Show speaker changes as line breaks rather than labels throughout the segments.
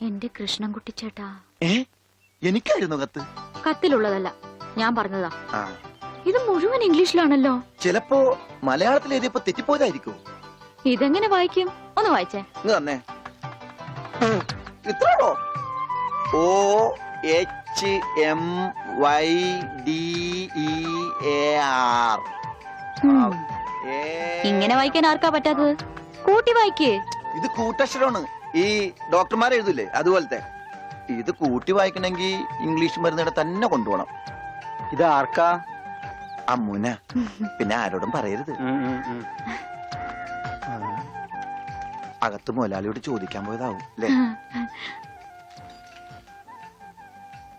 എന്റെ കൃഷ്ണൻകുട്ടി ചേട്ടാ.
എനിക്കായിരുന്നു കത്ത്.
കത്തിലുള്ളതല്ല, ഞാൻ പറഞ്ഞതാ. ഇത് മുഴുവൻ ഇംഗ്ലീഷിലാണല്ലോ.
ചിലപ്പോ മലയാളത്തിൽ എഴുതിയപ്പോ തെറ്റിപ്പോയതായിരിക്കും.
ഇതെങ്ങനെ വായിക്കും? ഒന്ന് വായിച്ചേ.
തന്നെ ഇത്രോ OHMYDEAR.
ഇങ്ങനെ വായിക്കാൻ ആർക്കാ പറ്റാത്തത്? കൂട്ടി വായിക്കേ.
ഇത് കൂട്ടക്ഷരമാണ്. ഈ ഡോക്ടർമാർ എഴുതൂലേ അതുപോലത്തെ. ഇത് കൂട്ടി വായിക്കണമെങ്കിൽ ഇംഗ്ലീഷ് മരുന്നിടെ തന്നെ കൊണ്ടുപോകണം.
ഇത് ആർക്കാ?
അമ്മൂന. പിന്നെ ആരോടും പറയരുത്. അകത്ത് മുതലാളിയോട് ചോദിക്കാൻ പോയതാവും അല്ലേ?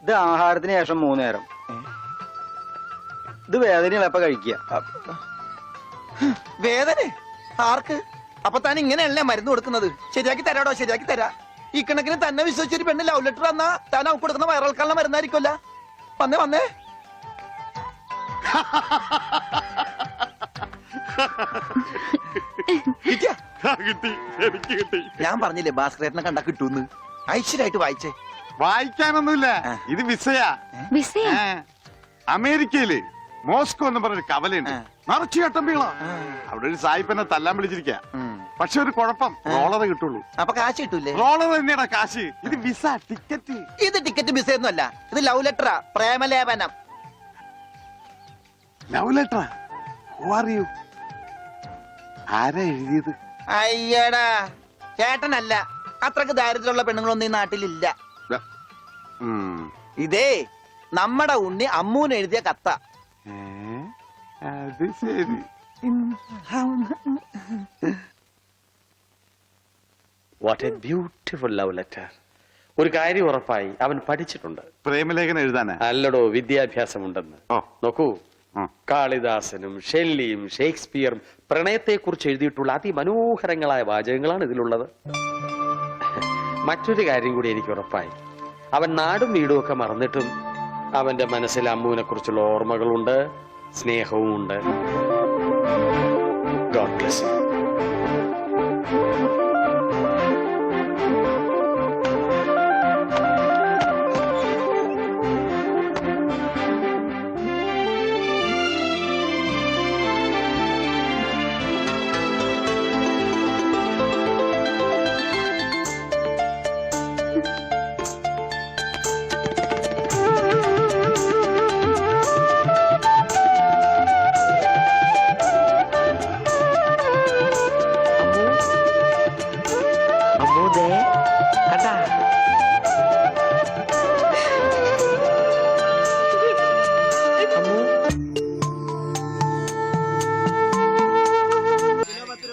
ഇത് ആഹാരത്തിന് ശേഷം 3 നേരം. ഇത് വേദനയുള്ള എപ്പ കഴിക്കുക?
വേദന ആർക്ക്? അപ്പൊ താൻ ഇങ്ങനെയല്ലേ മരുന്ന് കൊടുക്കുന്നത്? ശരിയാക്കി തരാടോ, ശരിയാക്കി തരാ. ഈ കണക്കിന് തന്നെ വിശ്വസിച്ചൊരു പെണ്ണ് ലവ് ലെറ്റർ തന്നാ താൻ അവൾക്ക് കൊടുക്കുന്ന വയറിളക്കാനുള്ള മരുന്നായിരിക്കുമല്ല. വന്നേ വന്നേ. ഞാൻ പറഞ്ഞില്ലേ ഭാസ്കരേട്ടനെ കണ്ടാ കിട്ടൂന്ന്. ഐശ്വര്യമായിട്ട് വായിച്ചേ.
വായിക്കാനൊന്നുമില്ല, ഇത് വിസയാ. അമേരിക്കയില് മോസ്കോ എന്ന് പറഞ്ഞൊരു കവലയുണ്ട്, നിറച്ചു ചട്ടമ്പികളാ. അവിടെ ഒരു സായിപ്പനെ തല്ലാൻ വിളിച്ചിരിക്ക. പക്ഷെ ഒരു കുഴപ്പം, റോളറെ കിട്ടുള്ളൂ.
അപ്പൊ കാശ് കിട്ടൂലേ?
റോളർ തന്നെയാ കാശ്. ഇത് വിസ, ടിക്കറ്റ്.
ഇത് ടിക്കറ്റ് വിസ ഒന്നും അല്ല, ഇത് ലവ് ലെറ്ററാ, പ്രേമലേപനം.
ലവ് ലെറ്ററാ? Who are you? ആരാ എഴുതിയത്?
അയ്യടാ ചേട്ടനല്ല. അത്രക്ക് ദാരിദ്ര്യമുള്ള പെണ്ണുങ്ങളൊന്നും ഈ നാട്ടിലില്ല. ഇതേ നമ്മടെ ഉണ്ണി അമ്മൂന് എഴുതിയ കത്ത.
അത് ശരി.
What A beautiful love letter. ഒരു കാര്യം ഉറപ്പായി, അവൻ പഠിച്ചിട്ടുണ്ട്.
പ്രേമലേഖനം എഴുതാനാ?
അല്ലടോ, വിദ്യാഭ്യാസമുണ്ടെന്ന്. നോക്കൂ, കാളിദാസനും ഷെല്ലിയും ഷേക്സ്പിയറും പ്രണയത്തെക്കുറിച്ച് എഴുതിയിട്ടുള്ള അതിമനോഹരങ്ങളായ വാചകങ്ങളാണ് ഇതിലുള്ളത്. മറ്റൊരു കാര്യം കൂടി എനിക്ക് ഉറപ്പായി, അവൻ നാടും വീടും ഒക്കെ മറന്നിട്ടും അവന്റെ മനസ്സിൽ അമ്മൂനെ കുറിച്ചുള്ള ഓർമ്മകളുണ്ട്, സ്നേഹവും ഉണ്ട്. God bless you.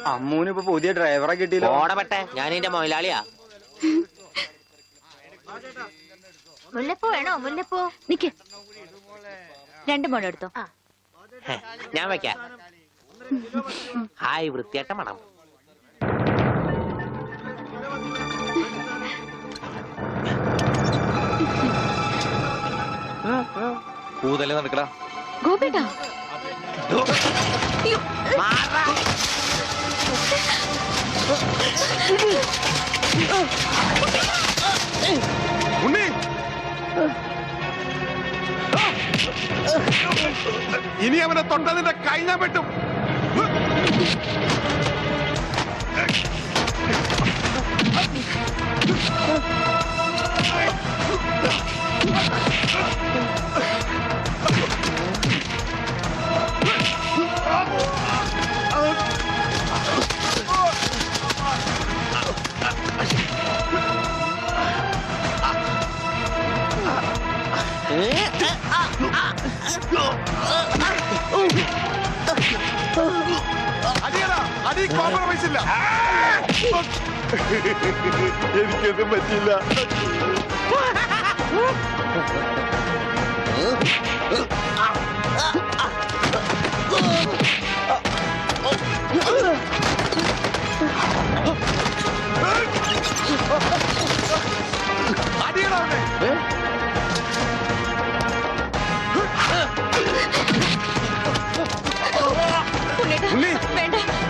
അമ്മൂന് ഇപ്പൊ പുതിയ ഡ്രൈവറെ കിട്ടിയല്ലോ.
ഓടപ്പെട്ടെ, ഞാൻ എന്റെ മൊയിലാളിയാ.
മുല്ലപ്പൂ വേണോ? മുല്ലപ്പൂ നിക്ക്. 2 മുഴം എടുത്തോ.
ഞാൻ വെക്കാം. ഹായ്, വൃത്തിയായിട്ട മണം.
കൂതല്ലേ നടക്കടാ
ഗോപേട്ടാ.
ഉണ്ണി, ഇനി അവനെ തൊട്ടതിന്റെ കൈ ഞാൻ വെട്ടും. അടി കോംപ്രമൈസ് ഇല്ല. എനിക്കൊന്നും പറ്റില്ല.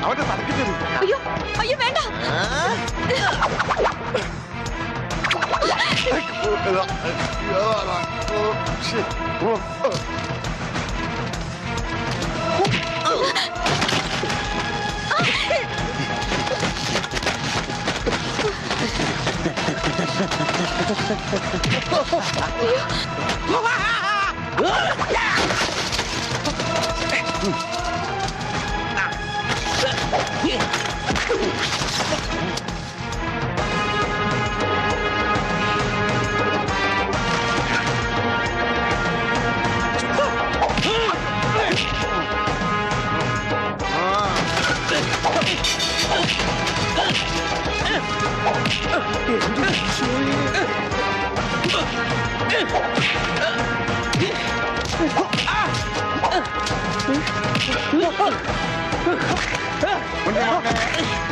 അവന്റെ തലക്ക് തരും.
അയ്യോ അയ്യോ വേണ്ട.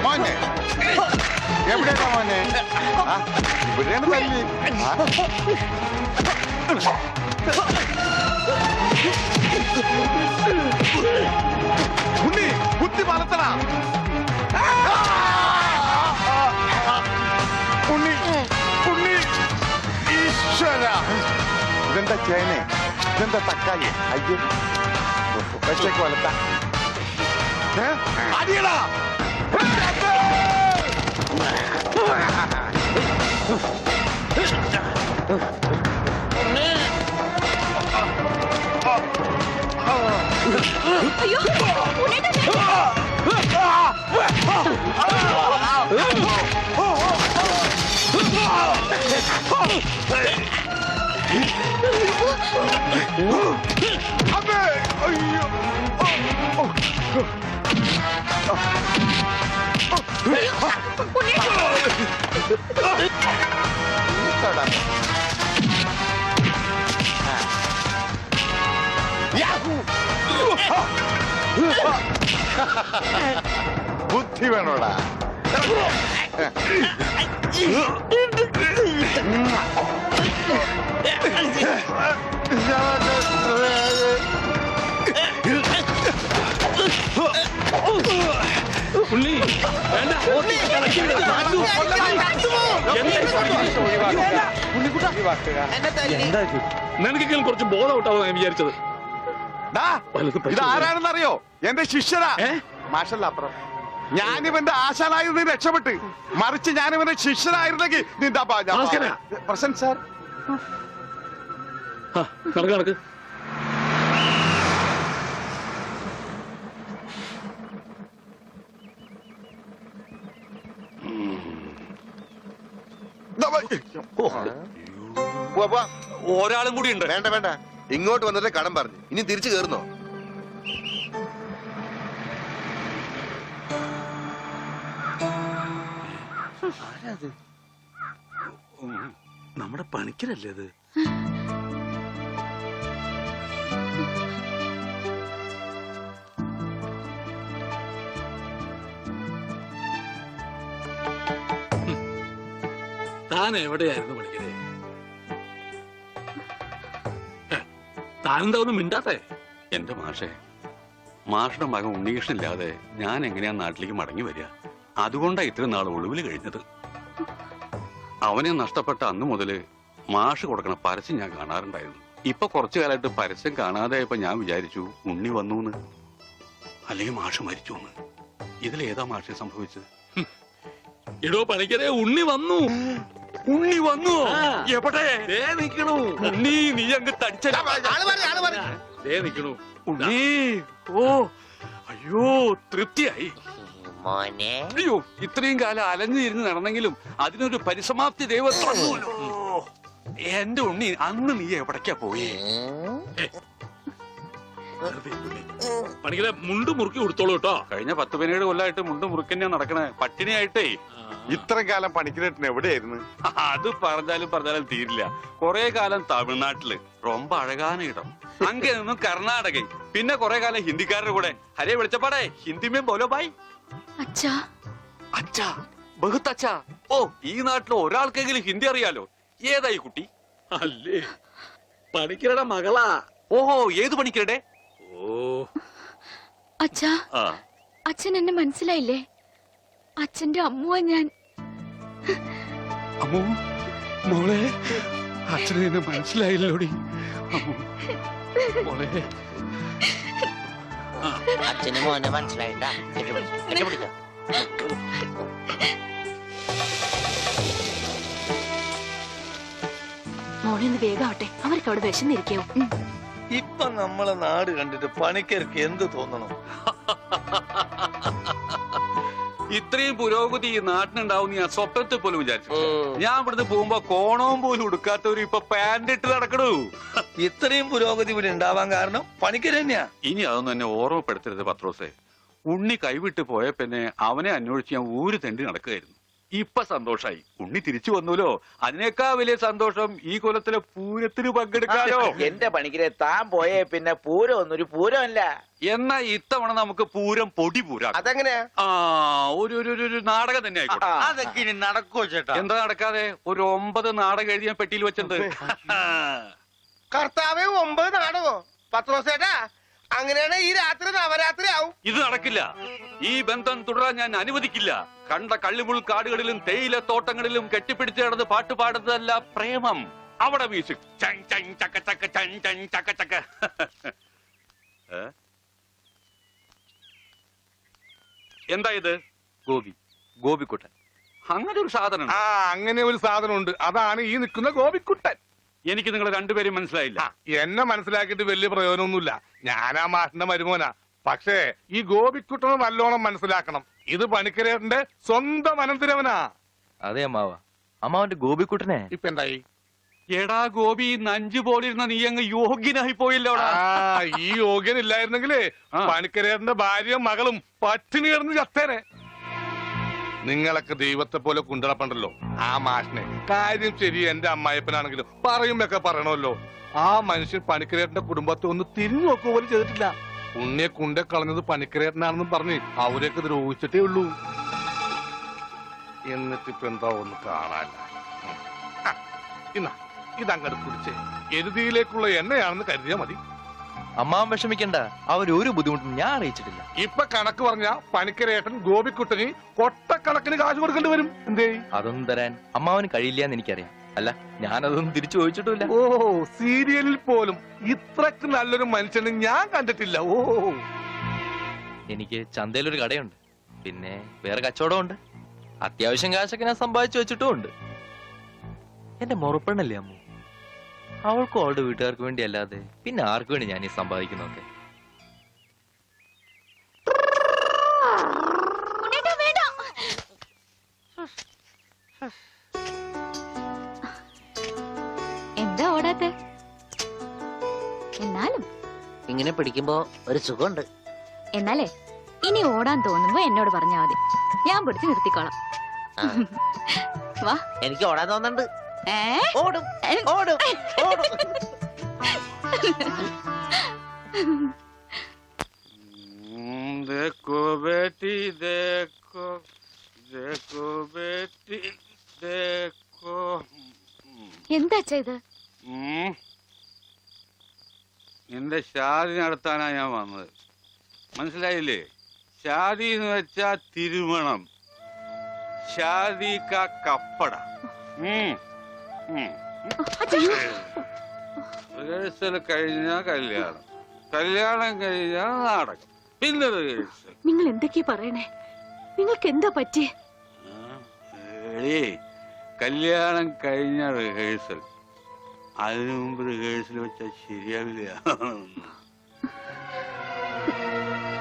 മോനെ എവിടെയാ മോനെ ഇവിടെയാണ് തല്ലി ഉണ്ണി കുത്തി വളർത്തണ ഉണ്ണി ഉണ്ണി ഈശ്വര ഇതെന്താ ചേനെ ഇതെന്താ തക്കാളി അയ്യോ വെച്ചേക്ക് വളർത്ത അടിയടാ
അയ്യോ
അമ്മേ അയ്യോ ബുദ്ധി വേണോടാ
ഉണ്ണി വേണ്ട നിനക്കെങ്കിലും കുറച്ച് ബോധം ഔട്ടാവും ഞാൻ വിചാരിച്ചത്.
ഇത് ആരാണെന്നറിയോ? എന്റെ ശിഷ്യനാ. മാഷല്ല അപ്പുറം. ഞാനിവന്റെ ആശാനായിരുന്നു രക്ഷപ്പെട്ട്, മറിച്ച് ഞാനിവന്റെ ശിഷ്യനായിരുന്നെങ്കിൽ നിന്റെ പ്രസന്റ് സാർ
കണക്ക്
ഒരാളും കൂടി ഉണ്ട്. വേണ്ട വേണ്ട, ഇങ്ങോട്ട് വന്നിട്ട് കടം പറഞ്ഞു. ഇനി തിരിച്ചു കയറുന്നോ?
നമ്മുടെ പണിക്കരല്ലേ അത്? താൻ എവിടെയായിരുന്നു പണിക്കരെ? താനെന്താ ഒന്നും മിണ്ടാത്തെ?
എന്റെ മാഷുടെ മകൻ ഉണ്ണികൃഷ്ണനില്ലാതെ ഞാൻ എങ്ങനെയാ നാട്ടിലേക്ക് മടങ്ങി വരിക? അതുകൊണ്ടാ ഇത്രയും നാൾ ഒളിവിൽ കഴിഞ്ഞത്. അവനെ നഷ്ടപ്പെട്ട അന്ന് മുതല് മാഷ് കൊടുക്കണ പരസ്യം ഞാൻ കാണാറുണ്ടായിരുന്നു. ഇപ്പൊ കുറച്ചു കാലമായിട്ട് പരസ്യം കാണാതെ ഇപ്പൊ ഞാൻ വിചാരിച്ചു ഉണ്ണി വന്നൂന്ന്, അല്ലെങ്കിൽ മാഷ് മരിച്ചു എന്ന്. ഇതിലേതാ മാഷെ സംഭവിച്ചത്?
ഇടോ പണിക്കരെ, ഉണ്ണി വന്നു.
ഉണ്ണി വന്നു? എവിടെ നിൽക്കണു? ഉണ്ണി നീ അങ്ങ് തടിച്ച
നിൽക്കണു
ഉണ്ണി. ഓ അയ്യോ, തൃപ്തിയായി.
മോനെ
അയ്യോ, ഇത്രയും കാലം അലഞ്ഞു തിരിഞ്ഞ് നടന്നെങ്കിലും അതിനൊരു പരിസമാപ്തി ദൈവം തന്നൂല്ലോ. എന്റെ ഉണ്ണി, അന്ന് നീ എവിടേക്കാ പോയേ?
പണിക്കരെ, മുണ്ട് മുറുക്കി കൊടുത്തോളൂ കേട്ടോ.
കഴിഞ്ഞ 10-17 കൊല്ലമായിട്ട് മുണ്ട് മുറുക്കന്നെയാ നടക്കണേ, പട്ടിണിയായിട്ടേ.
ഇത്രയും കാലം പണിക്കിരേട്ടന് എവിടെയായിരുന്നു?
അത് പറഞ്ഞാലും തീരില്ല. കൊറേ കാലം തമിഴ്നാട്ടില് ரொம்ப അഴകാന ഇടം, അങ്ങേ നിന്നും കർണാടക, പിന്നെ കൊറേ കാലം ഹിന്ദിക്കാരുടെ കൂടെ. ഹരേ വിളിച്ചപ്പാടേ ഹിന്ദിമേ ബോലോ ബായ്.
അച്ഛാ
അച്ഛാ, ബഹുത്ത് അച്ഛാ. ഓ, ഈ നാട്ടിൽ ഒരാൾക്കെങ്കിലും ഹിന്ദി അറിയാലോ. ഏതായി കുട്ടി?
അല്ലേ, പണിക്കരുടെ മകളാ.
ഓഹോ, ഏത് പണിക്കരുടെ?
ഓ
അച്ഛാ,
ആ,
അച്ഛൻ എന്നെ മനസ്സിലായില്ലേ? അച്ഛന്റെ അമ്മുവാ ഞാൻ.
അമ്മോ, മോളെ അച്ഛനെ എന്നെ മനസ്സിലായില്ലോടി മോളെ
അച്ഛന് മോനെ മനസ്സിലായിട്ടാ കെട്ടിപ്പിടിച്ചോ.
മോളെ ഒന്ന് വേഗാവട്ടെ, അവർക്ക് അവിടെ വിശന്നിരിക്കാവും.
ഇപ്പൊ നമ്മളെ നാട് കണ്ടിട്ട് പണിക്കർക്ക് എന്ത് തോന്നണം?
ഇത്രയും പുരോഗതി ഈ നാട്ടിനുണ്ടാവും ഞാൻ സ്വപ്നത്തിൽ പോലും വിചാരിച്ചു. ഞാൻ ഇവിടുന്ന് പോകുമ്പോ കോണവും പോലും ഉടുക്കാത്തവര് ഇപ്പൊ പാന്റ് ഇട്ട് നടക്കണു.
ഇത്രയും പുരോഗതി ഇവിടെ ഉണ്ടാവാൻ കാരണം പണിക്കര് തന്നെയാ.
ഇനി അതൊന്നും എന്നെ ഓർമ്മപ്പെടുത്തരുത് പത്രോസേ. ഉണ്ണി കൈവിട്ട് പോയ പിന്നെ അവനെ അന്വേഷിച്ച് ഞാൻ ഊര് തെണ്ടി നടക്കുകയായിരുന്നു. ഇപ്പൊ സന്തോഷായി, ഉണ്ണി തിരിച്ചു വന്നൂലോ. അതിനേക്കാൾ വലിയ സന്തോഷം ഈ കൊല്ലത്തിലെ പൂരത്തിന് പങ്കെടുക്കാലോ.
എന്റെ പണിക്കരെ താൻ പോയേ പിന്നെ പൂരം ഒന്നൊരു പൂരമല്ല.
എന്നാ ഇത്തവണ നമുക്ക് പൂരം പൊടി പൂരാ.
അതെങ്ങനെയാ?
ഒരു നാടകം തന്നെ ആയിക്കോട്ടെ.
അതൊക്കെ ഇനി നടക്കോ ചേട്ടാ?
എന്താ നടക്കാതെ? ഒരു 9 നാടകം എഴുതി ഞാൻ പെട്ടിയിൽ വെച്ചിട്ടുണ്ട്.
കർത്താവേ 9 നാടകോ? പത്രോസേട്ടാ, അങ്ങനെയാണ് ഈ രാത്രി നവരാത്രി ആവും.
ഇത് നടക്കില്ല. ഈ ബന്ധം തുടരാൻ ഞാൻ അനുവദിക്കില്ല. കണ്ട കള്ളിമുൾ കാടുകളിലും തേയില തോട്ടങ്ങളിലും കെട്ടിപ്പിടിച്ച് നടന്ന് പാട്ട് പാടുന്നതല്ല പ്രേമം. അവിടെ മ്യൂസിക് ചക്ക. എന്താ ഇത്?
ഗോപിക്കുട്ടൻ.
അങ്ങനെ ഒരു സാധനം.
അങ്ങനെ ഒരു സാധനം ഉണ്ട്. അതാണ് ഈ നിൽക്കുന്ന ഗോപിക്കുട്ടൻ.
എനിക്ക് നിങ്ങൾ രണ്ടുപേരും മനസ്സിലായില്ല.
എന്നെ മനസ്സിലാക്കിയിട്ട് വലിയ പ്രയോജനമൊന്നുമില്ല. ഞാനാ മാഷിന്റെ മരുമോനാ. പക്ഷേ ഈ ഗോപിക്കുട്ടനെ നല്ലോണം മനസ്സിലാക്കണം. ഇത് പണിക്കരേട്ടന്റെ സ്വന്തം അനന്തരവനാ.
അതെ അമ്മാവ, അമ്മാവന്റെ ഗോപിക്കുട്ടനെ
ഇപ്പൊ എന്തായി?
എടാ ഗോപി, നഞ്ചു പോലിരുന്ന നീ അങ്ങ് യോഗ്യനായി പോയില്ലോ.
ഈ യോഗ്യൻ ഇല്ലായിരുന്നെങ്കിലേ പണിക്കരേട്ടന്റെ ഭാര്യയും മകളും പട്ടിണി കിടന്ന് ചത്തേനെ. നിങ്ങളൊക്കെ ദൈവത്തെ പോലെ കുണ്ടറപ്പണ്ടല്ലോ ആ മാഷിനെ. കാര്യം ശരി, എന്റെ അമ്മായപ്പനാണെങ്കിലും പറയുമ്പൊക്കെ പറയണമല്ലോ. ആ മനുഷ്യൻ പണിക്കരേട്ടന്റെ കുടുംബത്തെ ഒന്ന് തിരിഞ്ഞു നോക്കുക പോലും ചെയ്തിട്ടില്ല. ഉണ്ണിയെ കുണ്ടെ കളഞ്ഞത് പണിക്കരേട്ടനാണെന്നും പറഞ്ഞ് അവരെയൊക്കെ ദ്രോഹിച്ചിട്ടേ ഉള്ളൂ. എന്നിട്ടിപ്പോ എന്താ ഒന്ന് കാണാനില്ല. ഇതങ്ങോട്ട് കുടിച്ചേ. എരുതിയിലേക്കുള്ള എണ്ണയാണെന്ന് കരുതിയാ മതി.
അമ്മാവൻ വിഷമിക്കണ്ട, അവരൊരു ബുദ്ധിമുട്ടും ഞാൻ അറിയിച്ചിട്ടില്ല.
ഇപ്പൊ കണക്ക് പറഞ്ഞ പണിക്കരേട്ടൻ ഗോപിക്കുട്ടന് കൊട്ടക്കണക്കിന് കാശ് കൊടുക്കേണ്ടി വരും. എന്തേ?
അതൊന്നും തരാൻ അമ്മാവന് കഴിയില്ല എന്ന് എനിക്കറിയാം. അല്ല, ഞാനതൊന്നും തിരിച്ചു ചോദിച്ചിട്ടില്ല.
ഓ, സീരിയലിൽ പോലും ഇത്രക്ക് നല്ലൊരു മനുഷ്യനെ ഞാൻ കണ്ടിട്ടില്ല. ഓ,
എനിക്ക് ചന്തയിലൊരു കടയുണ്ട്, പിന്നെ വേറെ കച്ചവടമുണ്ട്. അത്യാവശ്യം കാശൊക്കെ ഞാൻ സമ്പാദിച്ചു വെച്ചിട്ടും ഉണ്ട്. എന്റെ മുറപ്പെണ്ണല്ലേ അമ്മു, അവൾക്കും അവളുടെ വീട്ടുകാർക്ക് വേണ്ടി അല്ലാതെ പിന്നെ ആർക്കു വേണ്ടി ഞാൻ ഈ സമ്പാദിക്കുന്നൊക്കെ?
എന്താ ഓടാത്തെ? എന്നാലും
ഇങ്ങനെ പിടിക്കുമ്പോ ഒരു സുഖമുണ്ട്.
എന്നാലേ ഇനി ഓടാൻ തോന്നുമ്പോ എന്നോട് പറഞ്ഞാ മതി, ഞാൻ പിടിച്ച് നിർത്തിക്കോളാം. വാ.
എനിക്ക് ഓടാൻ തോന്നുന്നുണ്ട്.
ഓടും ഓടും ഓടും.
देखो बेटी देखो, देखो बेटी देखो.
എന്താ ഇത്?
നിന്റെ ഷാദി നടത്താനാ ഞാൻ വന്നത്. മനസ്സിലായില്ലേ? ഷാദി എന്ന് വെച്ചാ തിരുമണം. ഷാദി കാ കപ്പട. റിഹേഴ്സൽ കഴിഞ്ഞാ കല്യാണം, കല്യാണം കഴിഞ്ഞാ നാടകം, പിന്നെ റിഹേഴ്സൽ.
നിങ്ങൾ എന്തൊക്കെയാ പറയണേ? നിങ്ങൾക്ക് എന്താ പറ്റിയേ?
കല്യാണം കഴിഞ്ഞ റിഹേഴ്സൽ, അതിനു മുമ്പ് റിഹേഴ്സൽ വെച്ചാൽ ശരിയാവില്ല.